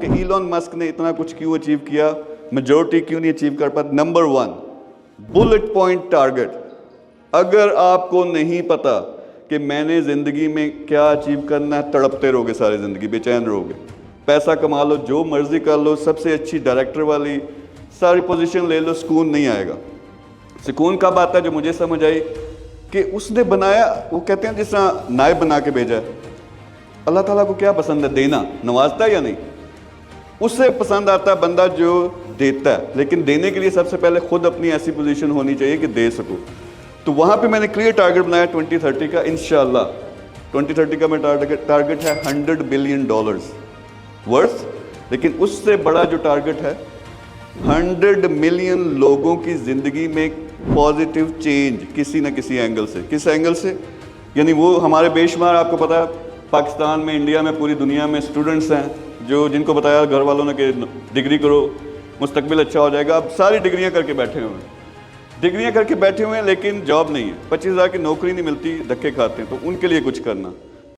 कि Elon Musk ने इतना कुछ क्यों अचीव किया, मेजॉरिटी क्यों नहीं अचीव कर पाते। Number 1, bullet point target. अगर आपको नहीं पता कि मैंने ज़िंदगी में क्या अचीव करना है, तड़पते रहोगे सारी ज़िंदगी, बेचैन रहोगे। पैसा कमा लो, जो मर्ज़ी कर लो, सबसे अच्छी डायरेक्टर वाली सारी पोजीशन ले लो, सुकून नहीं आएगा। सुकून कब आता है? जो मुझे समझ आई कि उसने बनाया, वो कहते हैं जिस तरह नायब बना के भेजा है। अल्लाह ताला को क्या पसंद है? देना। नवाजता है या नहीं? उससे पसंद आता है बंदा जो देता है, लेकिन देने के लिए सबसे पहले खुद अपनी ऐसी पोजीशन होनी चाहिए कि दे सको। तो वहाँ पे मैंने क्लियर टारगेट बनाया 2030 का। इंशाल्लाह 2030 का मेरा टारगेट है $100 बिलियन वर्थ। लेकिन उससे बड़ा जो टारगेट है 100 मिलियन लोगों की ज़िंदगी में पॉजिटिव चेंज, किसी न किसी एंगल से। किस एंगल से? यानी वो हमारे बेशुमार, आपको पता है पाकिस्तान में, इंडिया में, पूरी दुनिया में स्टूडेंट्स हैं जो जिनको बताया घर वालों ने कि डिग्री करो, मुस्तकबिल अच्छा हो जाएगा। अब सारी डिग्रियां करके बैठे हुए हैं, लेकिन जॉब नहीं है। 25,000 की नौकरी नहीं मिलती, धक्के खाते हैं। तो उनके लिए कुछ करना।